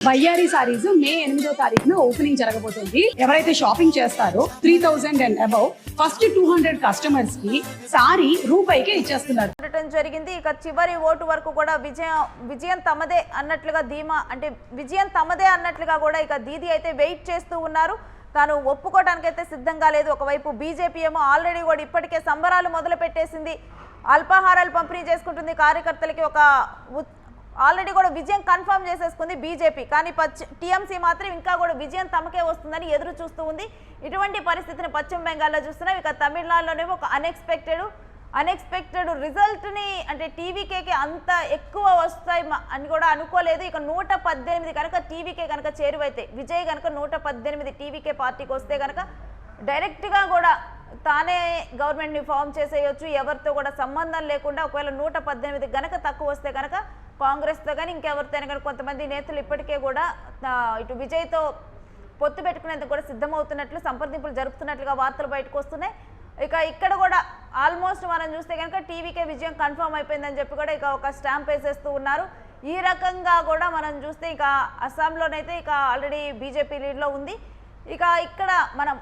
బయ్యారి సారీస్ మే 8వ తారీఖున ఓపెనింగ్ జరగబోతుంది. ఎవరైతే షాపింగ్ చేస్తారో 3000 అండ్ అబౌవ్ ఫస్ట్ 200 కస్టమర్స్ కి సారీ రూపాయికే ఇచ్చేస్తున్నారు. జరిగింది. ఇక చివరి ఓటు వరకు కూడా విజయం తమదే అన్నట్లుగా ధీమా, అంటే విజయం తమదే అన్నట్లుగా కూడా ఇక దీది అయితే వెయిట్ చేస్తూ ఉన్నారు. తాను ఒప్పుకోవడానికైతే సిద్ధంగా లేదు. ఒకవైపు బీజేపీ ఏమో ఆల్రెడీ కూడా ఇప్పటికే సంబరాలు మొదలు పెట్టేసింది. అల్పాహారాలు పంపిణీ చేసుకుంటుంది కార్యకర్తలకి. ఒక ఆల్రెడీ కూడా విజయం కన్ఫర్మ్ చేసేసుకుంది బీజేపీ. కానీ టీఎంసీ మాత్రం ఇంకా కూడా విజయం తమకే వస్తుందని ఎదురు చూస్తూ ఉంది. ఇటువంటి పరిస్థితిని పశ్చిమ బెంగాల్లో చూస్తున్నాం. ఇక తమిళనాడులోనేమో ఒక అన్ఎక్స్పెక్టెడ్ రిజల్ట్ని, అంటే టీవీకేకి అంత ఎక్కువ వస్తాయి అని కూడా అనుకోలేదు. ఇక 118 కనుక టీవీకే కనుక చేరువైతే, విజయ్ కనుక 118 టీవీకే పార్టీకి వస్తే కనుక డైరెక్ట్గా కూడా తానే గవర్నమెంట్ని ఫామ్ చేసేయచ్చు, ఎవరితో కూడా సంబంధం లేకుండా. ఒకవేళ 118 కనుక తక్కువ వస్తే కనుక కాంగ్రెస్తో కానీ ఇంకెవరితో కానీ కొంతమంది నేతలు ఇప్పటికే కూడా ఇటు విజయ్తో పొత్తు పెట్టుకునేందుకు కూడా సిద్ధమవుతున్నట్లు, సంప్రదింపులు జరుపుతున్నట్లుగా వార్తలు బయటకు వస్తున్నాయి. ఇక ఇక్కడ కూడా ఆల్మోస్ట్ మనం చూస్తే కనుక టీవీకే విజయం కన్ఫర్మ్ అయిపోయిందని చెప్పి కూడా ఇక ఒక స్టాంప్ వేసేస్తూ ఉన్నారు. ఈ రకంగా కూడా మనం చూస్తే ఇక అస్సాంలోనైతే ఇక ఆల్రెడీ బీజేపీ లీడ్లో ఉంది. ఇక ఇక్కడ మనం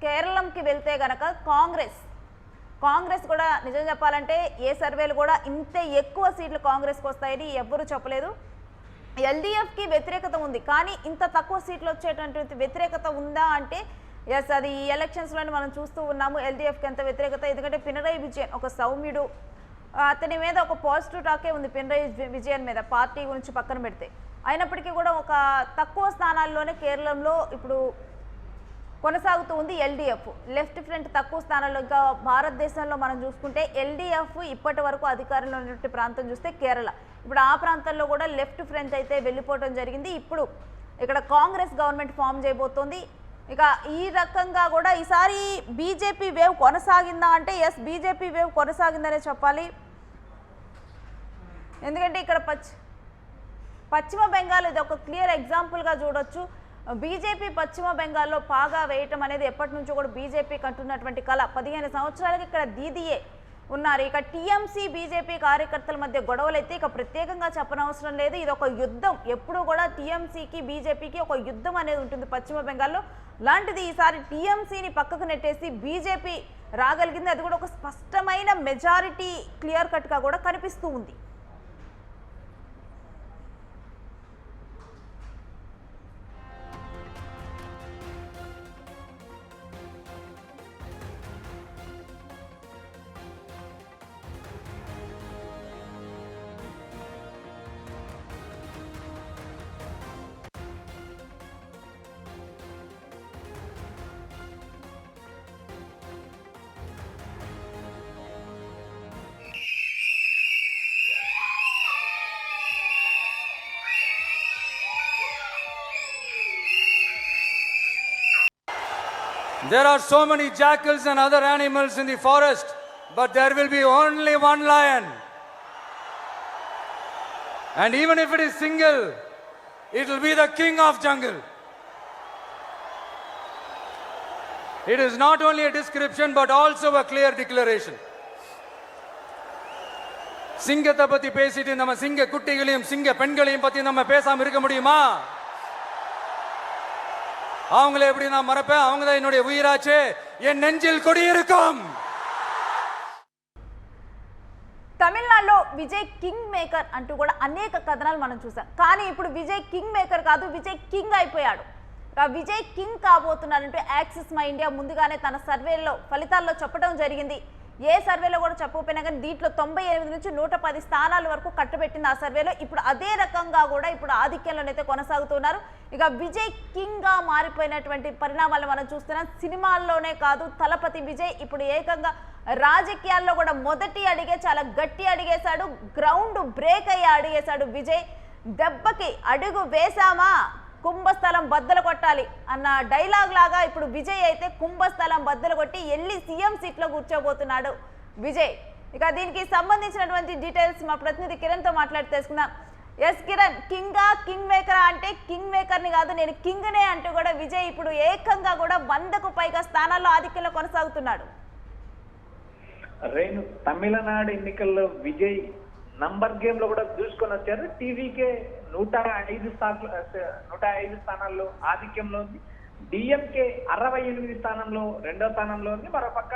కేరళంకి వెళ్తే కనుక కాంగ్రెస్ కూడా నిజం చెప్పాలంటే ఏ సర్వేలు కూడా ఇంత ఎక్కువ సీట్లు కాంగ్రెస్కి వస్తాయని ఎవ్వరూ చెప్పలేదు. ఎల్డీఎఫ్కి వ్యతిరేకత ఉంది, కానీ ఇంత తక్కువ సీట్లు వచ్చేటటువంటి వ్యతిరేకత ఉందా అంటే ఎస్, అది ఈ ఎలక్షన్స్లోనే మనం చూస్తూ ఉన్నాము. ఎల్డీఎఫ్కి ఎంత వ్యతిరేకత, ఎందుకంటే పినరయి విజయన్ ఒక సౌమ్యుడు, అతని మీద ఒక పాజిటివ్ టాకే ఉంది పినరయి విజయన్ మీద, పార్టీ గురించి పక్కన పెడితే. అయినప్పటికీ కూడా ఒక తక్కువ స్థానాల్లోనే కేరళంలో ఇప్పుడు కొనసాగుతూ ఉంది ఎల్డీఎఫ్. లెఫ్ట్ ఫ్రంట్ తక్కువ స్థానాల్లో. ఇంకా భారతదేశంలో మనం చూసుకుంటే ఎల్డీఎఫ్ ఇప్పటి వరకు అధికారంలో ఉన్నటువంటి ప్రాంతం చూస్తే కేరళ. ఇప్పుడు ఆ ప్రాంతంలో కూడా లెఫ్ట్ ఫ్రంట్ అయితే వెళ్ళిపోవడం జరిగింది. ఇప్పుడు ఇక్కడ కాంగ్రెస్ గవర్నమెంట్ ఫామ్ చేయబోతోంది. ఇక ఈ రకంగా కూడా ఈసారి బీజేపీ వేవ్ కొనసాగిందా అంటే ఎస్, బీజేపీ వేవ్ కొనసాగిందనే చెప్పాలి. ఎందుకంటే ఇక్కడ పశ్చిమ బెంగాల్ ఇది ఒక క్లియర్ ఎగ్జాంపుల్గా చూడొచ్చు. బీజేపీ పశ్చిమ బెంగాల్లో పాగా వేయటం అనేది ఎప్పటి నుంచో కూడా బీజేపీకి అంటున్నటువంటి కళ. 15 సంవత్సరాలకి ఇక్కడ దీదీయే ఉన్నారు. ఇక టీఎంసీ బీజేపీ కార్యకర్తల మధ్య గొడవలు అయితే ఇక ప్రత్యేకంగా చెప్పనవసరం లేదు. ఇది ఒక యుద్ధం. ఎప్పుడు కూడా టీఎంసీకి బీజేపీకి ఒక యుద్ధం అనేది ఉంటుంది పశ్చిమ బెంగాల్లో. లాంటిది ఈసారి టీఎంసీని పక్కకు నెట్టేసి బీజేపీ రాగలిగింది. అది కూడా ఒక స్పష్టమైన మెజారిటీ క్లియర్ కట్గా కూడా కనిపిస్తూ ఉంది. There are so many jackals and other animals in the forest, but there will be only one lion. And even if it is single, it will be the king of jungle. It is not only a description, but also a clear declaration. சிங்கத்தை பத்தி பேசிட்டு நம்ம சிங்க குட்டிகளையும் சிங்க பெண்களையும் பத்தி நம்ம பேசாம இருக்க முடியுமா? அவங்களே எப்படி நான் மறப்பேன்? அவங்க தான் என்னுடைய உயிராச்சே, என் நெஞ்சில் குடியிருக்கும். తమిళనాడులో విజయ్ కింగ్ మేకర్ అంటూ కూడా అనేక కథనాలు మనం చూసాం. కానీ ఇప్పుడు విజయ్ కింగ్ మేకర్ కాదు, విజయ్ కింగ్ అయిపోయాడు. విజయ్ కింగ్ కాబోతున్నాడంటే యాక్సిస్ మై ఇండియా ముందుగానే తన సర్వేలో ఫలితాల్లో చెప్పడం జరిగింది. ఏ సర్వేలో కూడా చెప్పకపోయినా కానీ దీంట్లో 98 నుంచి 110 స్థానాల వరకు కట్టబెట్టింది ఆ సర్వేలో. ఇప్పుడు అదే రకంగా కూడా ఇప్పుడు ఆధిక్యంలోనైతే కొనసాగుతున్నారు. ఇక విజయ్ కింగ్గా మారిపోయినటువంటి పరిణామాలు మనం చూస్తున్నాం. సినిమాల్లోనే కాదు, తలపతి విజయ్ ఇప్పుడు ఏకంగా రాజకీయాల్లో కూడా మొదటి అడిగే చాలా గట్టి అడిగేశాడు. గ్రౌండ్ బ్రేక్ అయ్యి అడిగేశాడు విజయ్. దెబ్బకి అడుగు వేశామా కుంభస్థలం బద్దలు కొట్టాలి అన్న డైలాగ్ లాగా ఇప్పుడు విజయ్ అయితే కుంభస్థలం బద్దలు కొట్టి వెళ్ళి సీఎం సీట్లో కూర్చోబోతున్నాడు విజయ్. ఇక దీనికి సంబంధించినటువంటి డీటెయిల్స్ మా ప్రతినిధి కిరణ్తో మాట్లాడి తెలుసుకుందాం. ఎస్ కిరణ్, కింగ్ మేకరా అంటే కింగ్ మేకర్ని కాదు, నేను కింగ్నే అంటూ కూడా విజయ్ ఇప్పుడు ఏకంగా కూడా 100కు పైగా స్థానాల్లో ఆధిక్యంలో కొనసాగుతున్నాడు. తమిళనాడు ఎన్నికల్లో విజయ్ నంబర్ గేమ్ లో కూడా దూసుకొని వచ్చారు. టీవీకే 105 స్థానాల్లో ఆధిక్యంలో ఉంది. డిఎంకే 68 స్థానంలో రెండో స్థానంలో ఉంది. మరోపక్క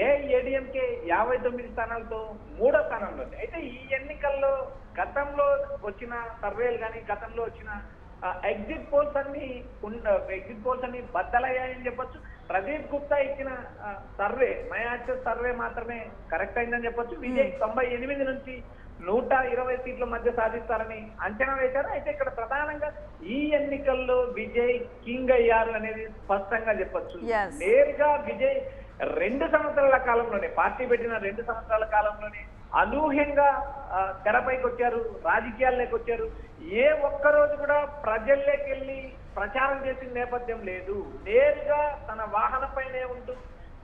ఏఐఏడిఎంకే 59 స్థానాలతో మూడో స్థానంలో ఉంది. అయితే ఈ ఎన్నికల్లో గతంలో వచ్చిన సర్వేలు కానీ గతంలో వచ్చిన ఎగ్జిట్ పోల్స్ అన్ని బద్దలయ్యాయని చెప్పొచ్చు. ప్రదీప్ గుప్తా ఇచ్చిన సర్వే మై యాక్సెస్ సర్వే మాత్రమే కరెక్ట్ అయిందని చెప్పొచ్చు. విజయ్ 98 నుంచి 120 సీట్ల మధ్య సాధిస్తారని అంచనా వేశారు. అయితే ఇక్కడ ప్రధానంగా ఈ ఎన్నికల్లో విజయ్ కింగ్ అయ్యారు అనేది స్పష్టంగా చెప్పొచ్చు. నేరుగా విజయ్ 2 సంవత్సరాల కాలంలోనే, పార్టీ పెట్టిన 2 సంవత్సరాల కాలంలోనే అనూహ్యంగా తెరపైకి వచ్చారు, రాజకీయాల్లోకి వచ్చారు. ఏ ఒక్కరోజు కూడా ప్రజల్లోకి వెళ్ళి ప్రచారం చేసిన నేపథ్యం లేదు. నేరుగా తన వాహనంపైనే ఉంటూ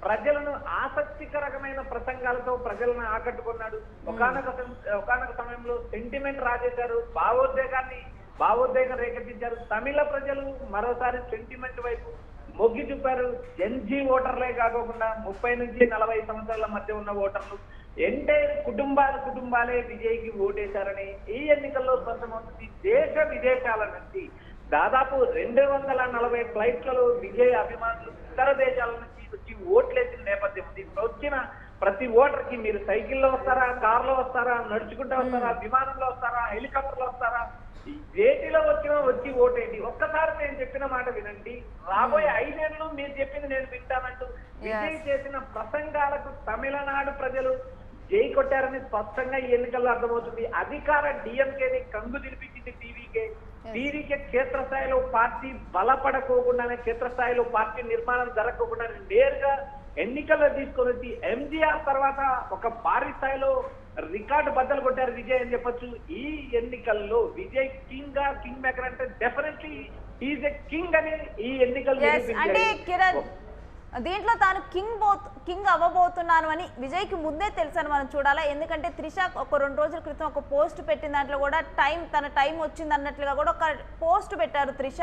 ప్రజలను ఆసక్తికరమైన ప్రసంగాలతో ప్రజలను ఆకట్టుకున్నాడు. ఒకానొక సమయంలో సెంటిమెంట్ రాజేశారు, భావోద్వేగం రేకెత్తించారు. తమిళ ప్రజలు మరోసారి సెంటిమెంట్ వైపు మొగ్గి చూపారు. జెన్జీ ఓటర్లే కాకుండా 30 నుంచి 40 సంవత్సరాల మధ్య ఉన్న ఓటర్లు ఎంటైర్ కుటుంబాలే విజయ్కి ఓటేశారని ఈ ఎన్నికల్లో స్పష్టమవుతుంది. దేశ విదేశాల నుంచి దాదాపు 240 ఫ్లైట్లలో విజయ్ అభిమానులు ఇతర దేశాల నుంచి వచ్చి ఓట్లేసిన నేపథ్యం ఉంది. వచ్చిన ప్రతి ఓటర్కి మీరు సైకిల్లో వస్తారా, కార్లో వస్తారా, నడుచుకుంటూ వస్తారా, విమానంలో వస్తారా, హెలికాప్టర్లో వస్తారా, వేటిలో వచ్చి ఓటేయండి. ఒక్కసారి నేను చెప్పిన మాట వినండి, రాబోయే 5 ఏళ్ళు మీరు చెప్పింది నేను వింటానంటూ విజయ్ చేసిన ప్రసంగాలకు తమిళనాడు ప్రజలు జై కొట్టారని స్పష్టంగా ఈ ఎన్నికల్లో అర్థమవుతుంది. అధికార డిఎంకేని కంగు తినిపించింది టీవీకే క్షేత్రస్థాయిలో పార్టీ బలపడకోకుండానే, క్షేత్రస్థాయిలో పార్టీ నిర్మాణం జరగకుండా నేరుగా ఎన్నికల్లో తీసుకొని వచ్చి ఎంజీఆర్ తర్వాత ఒక భారీ స్థాయిలో రికార్డు బద్దలు కొట్టారు విజయ్ అని చెప్పొచ్చు. ఈ ఎన్నికల్లో విజయ్ కింగ్ మేకర్ అంటే డెఫినెట్లీ ఈజ్ ఎ కింగ్ అని ఈ ఎన్నికల్లో అంటే కిరణ్ దీంట్లో తాను కింగ్ అవ్వబోతున్నాను అని విజయ్కి ముందే తెలుసని మనం చూడాలా. ఎందుకంటే త్రిష ఒక 2 రోజుల క్రితం ఒక పోస్ట్ పెట్టిన దాంట్లో కూడా తన టైం వచ్చింది అన్నట్లుగా కూడా ఒక పోస్ట్ పెట్టారు త్రిష.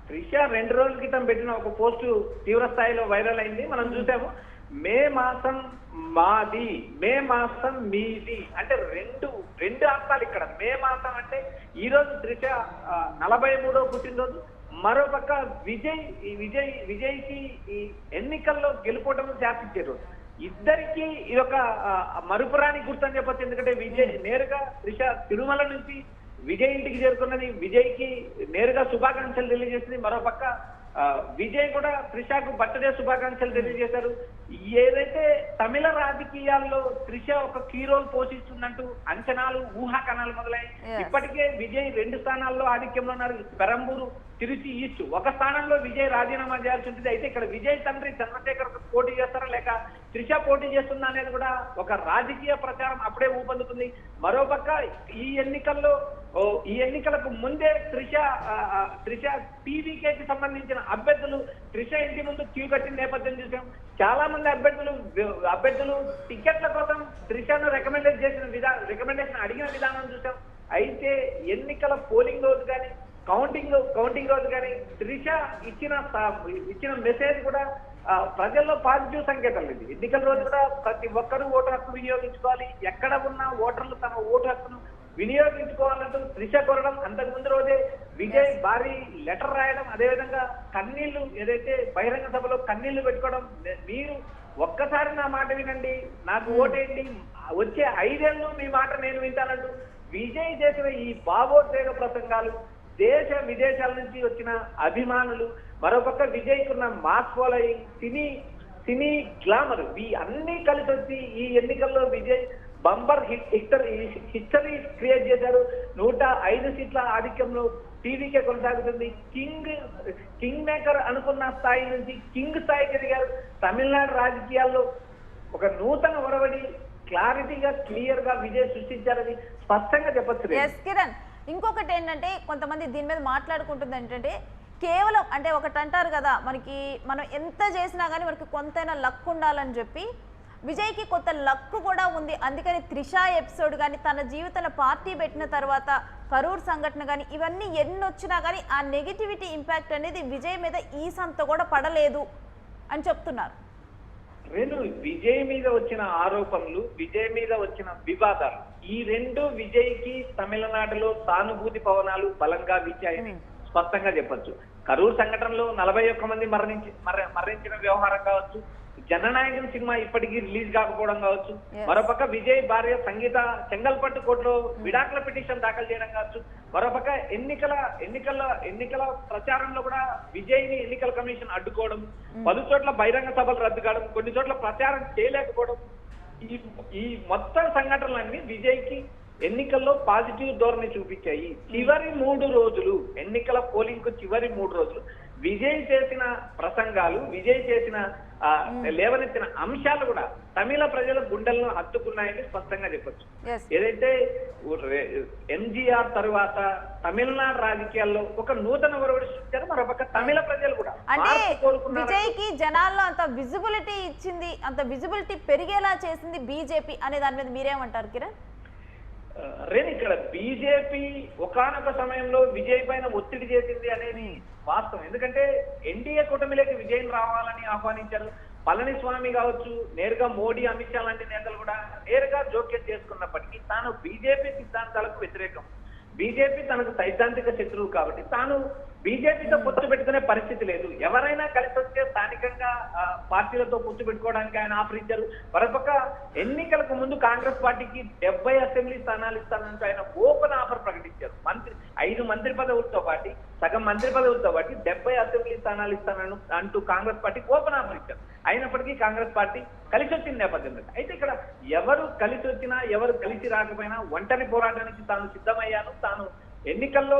త్రిష 2 రోజుల క్రితం పెట్టిన ఒక పోస్టు తీవ్ర స్థాయిలో వైరల్ అయింది. మనం చూసాము. మే మాసం మాది, మే మాసం మీది అంటే రెండు అర్థాలు ఇక్కడ. మే మాసం అంటే ఈ రోజు త్రిష 43వ పుట్టినరోజు. మరోపక్క విజయ్కి ఈ ఎన్నికల్లో గెలుపోవటం శాసించే రోజు. ఇద్దరికి ఇదొక మరుపురాని గుర్తని చెప్పొచ్చు. ఎందుకంటే విజయ్ నేరుగా త్రిష తిరుమల నుంచి విజయ్ ఇంటికి చేరుకున్నది, విజయ్కి నేరుగా శుభాకాంక్షలు తెలియజేసింది. మరోపక్క విజయ్ కూడా త్రిషకు బర్త్డే శుభాకాంక్షలు తెలియజేశారు. ఏదైతే తమిళ రాజకీయాల్లో త్రిష ఒక కీ రోల్ పోషిస్తుందంటూ అంచనాలు, ఊహాకణాలు మొదలై ఇప్పటికే విజయ్ 2 స్థానాల్లో ఆధిక్యంలో ఉన్నారు. పెరంబూరు, తిరుచి ఈస్ట్. ఒక స్థానంలో విజయ్ రాజీనామా చేయాల్సి ఉంటుంది. అయితే ఇక్కడ విజయ్ తండ్రి చంద్రశేఖర్ పోటీ చేస్తారా లేక త్రిష పోటీ చేస్తుందా అనేది కూడా ఒక రాజకీయ ప్రచారం అప్పుడే ఊపందుతుంది. మరోపక్క ఈ ఎన్నికలకు ముందే త్రిష టీవీకేకి సంబంధించిన అభ్యర్థులు త్రిష ఇంటి ముందు క్యూ కట్టిన నేపథ్యం చూసాం. చాలా మంది అభ్యర్థులు టికెట్ల కోసం త్రిషను రికమెండేషన్ అడిగిన విధానం చూసాం. అయితే ఎన్నికల పోలింగ్ రోజు కానీ కౌంటింగ్ రోజు కానీ త్రిష ఇచ్చిన మెసేజ్ కూడా ప్రజల్లో పాజిటివ్ సంకేతాలు. ఇది ఎన్నికల రోజు కూడా ప్రతి ఒక్కరూ ఓటు హక్కు వినియోగించుకోవాలి, ఎక్కడ ఉన్న ఓటర్లు తమ ఓటు హక్కును వినియోగించుకోవాలంటూ త్రిష కోరడం. అంతకుముందు రోజే విజయ్ భారీ లెటర్ రాయడం, అదేవిధంగా కన్నీళ్లు, ఏదైతే బహిరంగ సభలో కన్నీళ్లు పెట్టుకోవడం. మీరు ఒక్కసారి నా మాట వినండి, నాకు ఓటేయండి, వచ్చే 5 ఏళ్ళు మీ మాట నేను వింటానంటూ విజయ్ చేసిన ఈ భావోద్వేగ ప్రసంగాలు దేశ విదేశాల నుంచి వచ్చిన అభిమానులు, మరోపక్క విజయ్కున్న మాస్ ఫాలోయింగ్, సినీ గ్లామర్, ఈ అన్ని కలిసి వచ్చి ఈ ఎన్నికల్లో విజయ్ బంపర్ హిస్టరీ క్రియేట్ చేశారు. 105 సీట్ల ఆధిక్యంలో టీవీకే కొనసాగుతుంది. కింగ్ మేకర్ అనుకున్న స్థాయి నుంచి కింగ్ స్థాయికి ఎదిగారు. తమిళనాడు రాజకీయాల్లో ఒక నూతన ఒరవడి క్లియర్ గా విజయ్ సృష్టించారని స్పష్టంగా చెప్పచ్చు. కిరణ్, ఇంకొకటి ఏంటంటే కొంతమంది దీని మీద మాట్లాడుకుంటుంది ఏంటంటే కేవలం అంటే ఒకటి అంటారు కదా, మనం ఎంత చేసినా కానీ మనకి కొంతైనా లక్ ఉండాలని చెప్పి విజయ్కి కొంత లక్ కూడా ఉంది. అందుకని త్రిష ఎపిసోడ్ కానీ తన జీవితంలో పార్టీ పెట్టిన తర్వాత కరూర్ సంఘటన కానీ ఇవన్నీ ఎన్ని వచ్చినా కానీ ఆ నెగిటివిటీ ఇంపాక్ట్ అనేది విజయ్ మీద ఈ సంత కూడా పడలేదు అని చెప్తున్నారు. విజయ్ మీద వచ్చిన ఆరోపణలు, విజయ్ మీద వచ్చిన వివాదాలు ఈ రెండు విజయ్కి తమిళనాడులో సానుభూతి పవనాలు బలంగా వీచాయని స్పష్టంగా చెప్పొచ్చు. కరూరు సంఘటనలో 41 మంది మరణించిన వ్యవహారం కావచ్చు, జననాయకం సినిమా ఇప్పటికీ రిలీజ్ కాకపోవడం కావచ్చు, మరోపక్క విజయ్ భార్య సంగీత చెంగల్పట్టు కోర్టులో విడాకుల పిటిషన్ దాఖలు చేయడం కావచ్చు, మరోపక్క ఎన్నికల ప్రచారంలో కూడా విజయ్ ని ఎన్నికల కమిషన్ అడ్డుకోవడం, పలు చోట్ల బహిరంగ సభలు రద్దు కావడం, కొన్ని చోట్ల ప్రచారం చేయలేకపోవడం, ఈ మొత్తం సంఘటనలన్నీ విజయ్ కి ఎన్నికల్లో పాజిటివ్ ధోరణి చూపించాయి. చివరి 3 రోజులు ఎన్నికల పోలింగ్ కు చివరి 3 రోజులు విజయ్ చేసిన ప్రసంగాలు, విజయ్ చేసిన లేవనెత్తిన అంశాలు కూడా తమిళ ప్రజల గుండెలను హత్తుకున్నాయని స్పష్టంగా చెప్పొచ్చు. ఏదైతే ఎంజీఆర్ తరువాత తమిళనాడు రాజకీయాల్లో ఒక నూతన ఒరవడి సృష్టించారు. మరొక తమిళ ప్రజలు కూడా అంటే విజయ్ కి జనాల్లో అంత విజిబిలిటీ ఇచ్చింది, అంత విజిబిలిటీ పెరిగేలా చేసింది బీజేపీ అనే దాని మీద మీరేమంటారు కిరణ్? రేణు, ఇక్కడ బీజేపీ ఒకానొక సమయంలో విజయ్ పైన ఒత్తిడి చేసింది అనేది వాస్తవం. ఎందుకంటే ఎన్డీఏ కూటమిలోకి విజయ్ రావాలని ఆహ్వానించారు. పళనిస్వామి కావచ్చు, నేరుగా మోడీ, అమిత్ షా లాంటి నేతలు కూడా నేరుగా జోక్యం చేసుకున్నప్పటికీ తాను బీజేపీ సిద్ధాంతాలకు వ్యతిరేకం, బీజేపీ తనకు సైద్ధాంతిక శత్రువు కాబట్టి తాను బీజేపీతో పొత్తు పెట్టుకునే పరిస్థితి లేదు. ఎవరైనా కలిసి వస్తే స్థానికంగా పార్టీలతో పొత్తు పెట్టుకోవడానికి ఆయన ఆఫర్ ఇచ్చారు. మరొక ఎన్నికలకు ముందు కాంగ్రెస్ పార్టీకి 70 అసెంబ్లీ స్థానాలు ఇస్తానంటూ ఆయన ఓపెన్ ఆఫర్ ప్రకటించారు. 5 మంత్రి పదవులతో పాటు సగం మంత్రి పదవులతో పాటు 70 అసెంబ్లీ స్థానాలు ఇస్తానని అంటూ కాంగ్రెస్ పార్టీకి ఓపెన్ ఆఫర్ ఇచ్చారు. అయినప్పటికీ కాంగ్రెస్ పార్టీ కలిసి వచ్చిన నేపథ్యం. అయితే ఇక్కడ ఎవరు కలిసి వచ్చినా ఎవరు కలిసి రాకపోయినా ఒంటరి పోరాటానికి తాను సిద్ధమయ్యాను, తాను ఎన్నికల్లో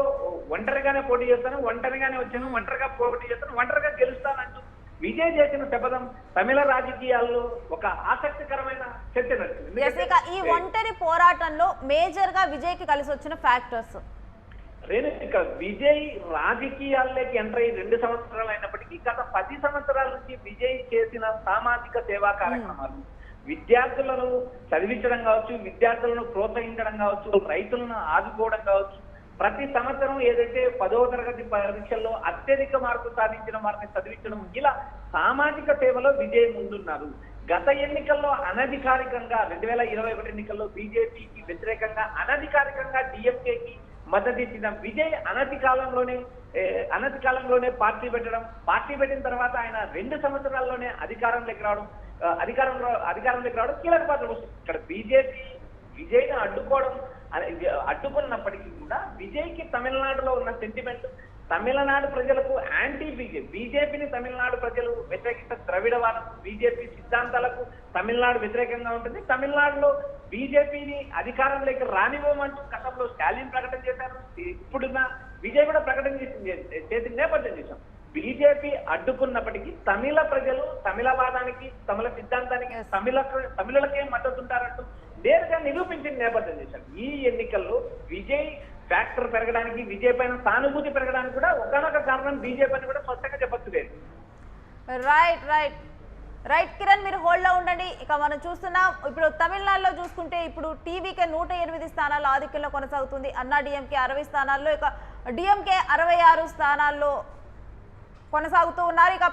ఒంటరిగానే పోటీ చేస్తాను, ఒంటరిగానే వచ్చాను, ఒంటరిగా పోటీ చేస్తాను, ఒంటరిగా గెలుస్తానంటూ విజయ్ చేసిన శపథం తమిళ రాజకీయాల్లో ఒక ఆసక్తికరమైన చర్చ నడిచింది. ఈ ఒంటరి పోరాటంలో మేజర్ గా విజయ్ కి కలిసి వచ్చిన ఫ్యాక్టర్స్ రేణు, ఇక విజయ్ రాజకీయాల్లోకి ఎంటర్ అయ్యి 2 సంవత్సరాలు అయినప్పటికీ గత 10 సంవత్సరాల నుంచి విజయ్ చేసిన సామాజిక సేవా కార్యక్రమాలు, విద్యార్థులను చదివించడం కావచ్చు, విద్యార్థులను ప్రోత్సహించడం కావచ్చు, రైతులను ఆదుకోవడం కావచ్చు, ప్రతి సంవత్సరం ఏదైతే 10వ తరగతి పరీక్షల్లో అత్యధిక మార్కులు సాధించిన వారిని చదివించడం, ఇలా సామాజిక సేవలో విజయ్ ముందున్నారు. గత ఎన్నికల్లో అనధికారికంగా 2021 ఎన్నికల్లో బీజేపీకి వ్యతిరేకంగా అనధికారికంగా డిఎంకేకి మద్దతు ఇచ్చిన విజయ్ అనతి కాలంలోనే పార్టీ పెట్టిన తర్వాత ఆయన 2 సంవత్సరాల్లోనే అధికారంలోకి రావడం కీలక పాత్ర వస్తుంది. ఇక్కడ బీజేపీ విజయ్ని అడ్డుకున్నప్పటికీ కూడా విజయ్కి తమిళనాడులో ఉన్న సెంటిమెంట్, తమిళనాడు ప్రజలకు యాంటీ బీజేపీని తమిళనాడు ప్రజలు వ్యతిరేకిస్తారు. ద్రవిడవాదం, బీజేపీ సిద్ధాంతాలకు తమిళనాడు వ్యతిరేకంగా ఉంటుంది. తమిళనాడులో బీజేపీని అధికారంలోకి రానివ్వమంటూ గతంలో స్టాలిన్ ప్రకటన చేశారు. ఇప్పుడున్న విజయ్ కూడా ప్రకటన చేసిన నేపథ్యం చూసాం. బీజేపీ అడ్డుకున్నప్పటికీ తమిళ ప్రజలు తమిళవాదానికి, తమిళ సిద్ధాంతానికి, తమిళలకే మద్దతుంటారంటూ నేరుగా నిరూపించిన నేపథ్యం చేశారు. ఈ ఎన్నికల్లో విజయ్ ఫ్యాక్టర్ పెరగడానికి, విజయ్ పైన సానుభూతి పెరగడానికి కూడా ఒకనొక కారణం బీజేపీ అని కూడా స్పష్టంగా చెప్పొచ్చు. రైట్ కిరణ్, మీరు హోల్డ్ లో ఉండండి. ఇక మనం చూస్తున్నాం ఇప్పుడు తమిళనాడులో చూసుకుంటే ఇప్పుడు టీవీకే 108 స్థానాల్లో ఆధిక్యంలో కొనసాగుతుంది. అన్నా డిఎంకే 60 స్థానాల్లో, ఇక డిఎంకే 66 స్థానాల్లో కొనసాగుతూ ఉన్నారు. ఇక